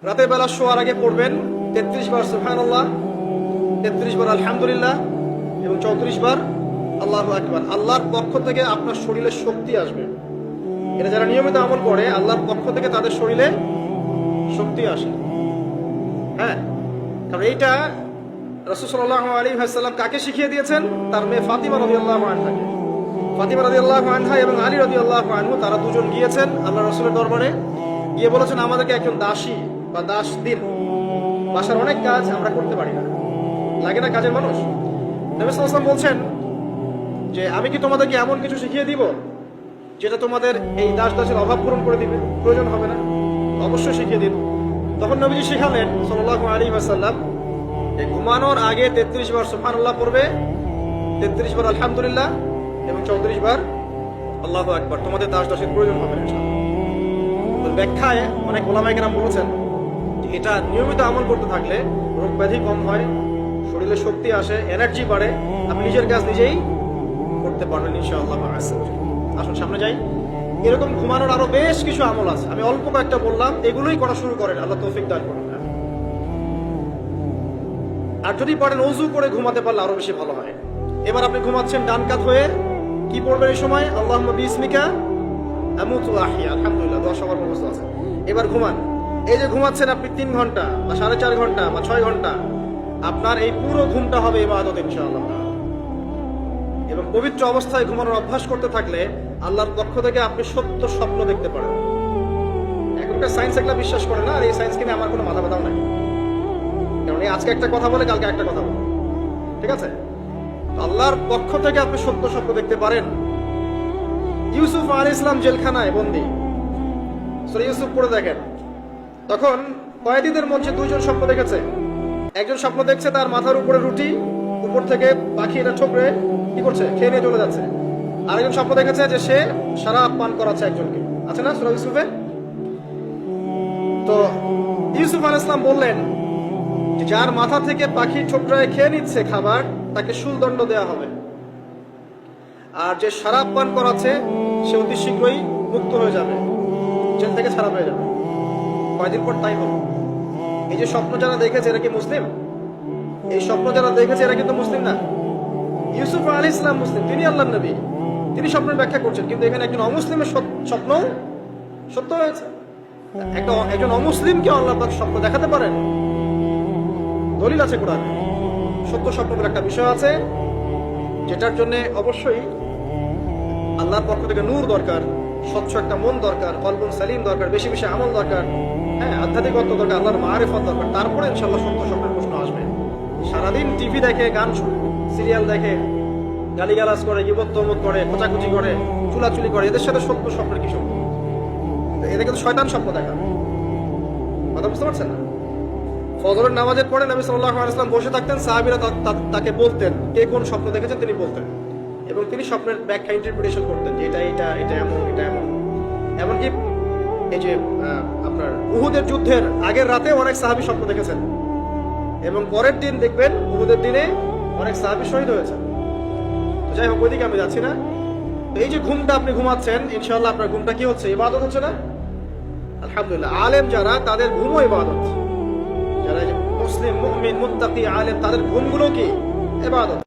রাতের বেলা শোয়ার আগে পড়বেন 33 বার সুবহানাল্লাহ, 33 বার আলহামদুলিল্লাহ এবং 34 বার আল্লাহু আকবার। আল্লাহর পক্ষ থেকে আপনার শরীরে শক্তি আসবে। এটা যারা নিয়মিত আমল করে আল্লাহর পক্ষ থেকে তাদের শরীরে শক্তি আসে। হ্যাঁ, কারণ এইটা রাসূল সাল্লাল্লাহু আলাইহি ওয়াসাল্লাম কাকে শিখিয়ে দিয়েছেন? তার মেয়ে ফাতিমা রাদিয়াল্লাহু আনহাকে। ফাতিমা রাদিয়াল্লাহু আনহা এবং আলী রাদিয়াল্লাহু আনহু তারা দুজন গিয়েছেন আল্লাহ রাসূলের দরবারে, গিয়ে বলেছেন আমাদেরকে একজন দাসী বা দাস দিন, বাসার অনেক কাজ আমরা করতে পারি না, লাগে না কাজের মানুষ। নবী সাল্লাল্লাহু আলাইহি ওয়াসাল্লাম বলছেন যে আমি কি তোমাদেরকে এমন কিছু শিখিয়ে দিব যেটা তোমাদের এই দাস দাসের অভাব পূরণ করে দিবে, প্রয়োজন হবে না? অবশ্যই শিখিয়ে দিন। তখন নবীজি শিখালেন সাল্লাল্লাহু আলাইহি ওয়াসাল্লাম এই ঘুমানোর আগে 33 বার সুবহানাল্লাহ পড়বে, 33 বার আলহামদুলিল্লাহ এবং 34 বার আল্লাহু আকবার। তোমাদের দাস দাসের প্রয়োজন হবে না ইনশাআল্লাহ। ব্যাখ্যায় অনেক ওলামায়ে কেরাম বলেছেন যে এটা নিয়মিত আমল করতে থাকলে রোগ ব্যাধি কম হয়, শরীরে শক্তি আসে, এনার্জি বাড়ে, আপনি নিজের কাজ নিজেই করতে পারবেন ইনশাআল্লাহ। আসুন সামনে যাই। এরকম ঘুমানোর আরো বেশ কিছু আমল আছে, আমি অল্প কয়েকটা বললাম, এগুলোই করা শুরু করেন, আল্লাহ তৌফিক দান করুন। আর যদি পারেন ওযু করে ঘুমাতে পারলে আরো বেশি ভালো হয়। এবার আপনি ঘুমাচ্ছেন ডান কাত হয়ে, কি পড়বেন এই সময়? আল্লাহুম্মা বিসমিকা আমুতু ওয়া আহইয়া, আলহামদুলিল্লাহ, দোয়া সবার মুখস্থ আছে। এবার ঘুমান। এই যে ঘুমাচ্ছেন আপনি 3 ঘন্টা বা 4.5 ঘন্টা বা 6 ঘন্টা, আপনার এই পুরো ঘুমটা হবে ইবাদত ইনশাআল্লাহ। এবং পবিত্র অবস্থায় ঘুমানোর অভ্যাস করতে থাকলে আল্লাহর পক্ষ থেকে আপনি সত্য স্বপ্ন দেখতে পারেন। এখনকার সায়েন্স একটা বিশ্বাস করে না, আর এই সায়েন্সকে নিয়ে আমার কোনো মাথা ব্যথাও নাই, কারণ এই আজকে একটা কথা বলে কালকে একটা কথা বলে, ঠিক আছে? তো আল্লাহর পক্ষ থেকে আপনি সত্য স্বপ্ন দেখতে পারেন। ইউসুফ আলাইহিস সালাম জেলখানায় বন্দী, সূরা ইউসুফ পড়ে দেখেন। তখন কয়েদিদের মধ্যে 2 জন স্বপ্ন দেখেছে। একজন স্বপ্ন দেখছে তার মাথার উপরে রুটি, উপর থেকে পাখি এটা ঠোকরে কি করছে, খেয়ে নিয়ে চলে যাচ্ছে। আরেকজন স্বপ্ন দেখেছে যে সে শরাব পান করাচ্ছে একজনকে, আছে না সূরা ইউসুফে? তো ইউসুফ আলাইহিস সালাম বললেন যে যার মাথা থেকে পাখি ঠোকরায় খেয়ে নিচ্ছে খাবার, তাকে শুলদণ্ড দেওয়া হবে। আর যে শরাব পান করাচ্ছে সে অতি শীঘ্রই মুক্ত হয়ে যাবে, জেল থেকে ছাড়া হয়ে যাবে। কয়দিন পর তাই হলো। এই যে স্বপ্ন যারা দেখেছে এরা কি মুসলিম? এই স্বপ্ন যারা দেখেছে এরা কিন্তু মুসলিম না। ইউসুফ আলাইহিস সালাম মুসলিম, তিনি আল্লাহর নবী, তিনি স্বপ্নের ব্যাখ্যা করছেন, কিন্তু এখানে একজন অমুসলিমের স্বপ্ন সত্য হয়েছে। একজন অমুসলিমকে আল্লাহ পাক স্বপ্ন দেখাতে পারেন, দলিল আছে কোরআনে। সত্য স্বপ্নের একটা বিষয় আছে, যেটার জন্য অবশ্যই আল্লাহর পক্ষ থেকে নূর দরকার, স্বচ্ছ একটা মন দরকার, কলবুন সালিম দরকার, বেশি বেশি আমল দরকার, হ্যাঁ, আধ্যাত্মিকত্ব দরকার, আল্লাহর মারিফত দরকার। তারপরে ইনশাআল্লাহ সত্য স্বপ্নের প্রশ্ন আসবে। সারাদিন টিভি দেখে, গান সিরিয়াল দেখে, গালিগালাজ করে, গীবত তহমত করে, খোঁচাখুচি করে, চুলাচুলি করে, এদের সাথে সত্য স্বপ্নের কি সম্পর্ক? এদের কিন্তু শয়তান স্বপ্ন দেখা। কথা বুঝতে পারছেন না? ফজরের নামাজের পরে নবী সাল্লাল্লাহু আলাইহি ওয়াসাল্লাম বসে থাকতেন, সাহাবীরা তাকে বলতেন কে কোন স্বপ্ন দেখেছেন, তিনি বলতেন, এবং তিনি স্বপ্নের ব্যাখ্যা ইন্টারপ্রিটেশন করতেন যে এটা এমন, এটা এমন। এমনকি এই যে আপনার উহুদের যুদ্ধের আগের রাতে অনেক সাহাবী স্বপ্ন দেখেছেন, এবং পরের দিন দেখবেন উহুদের দিনে অনেক সাহাবী শহীদ হয়েছেন। তো যাই হোক, ওইদিকে আমি যাচ্ছি না। তো এই যে ঘুমটা আপনি ঘুমাচ্ছেন, ইনশাআল্লাহ আপনার ঘুমটা কি হচ্ছে? ইবাদত হচ্ছে না? আলহামদুলিল্লাহ। আলেম যারা, তাদের ঘুমও ইবাদত। যারা মুসলিম, মুমিন, মুত্তাকি, আলেম, তাদের ঘুমগুলো কি ইবাদত।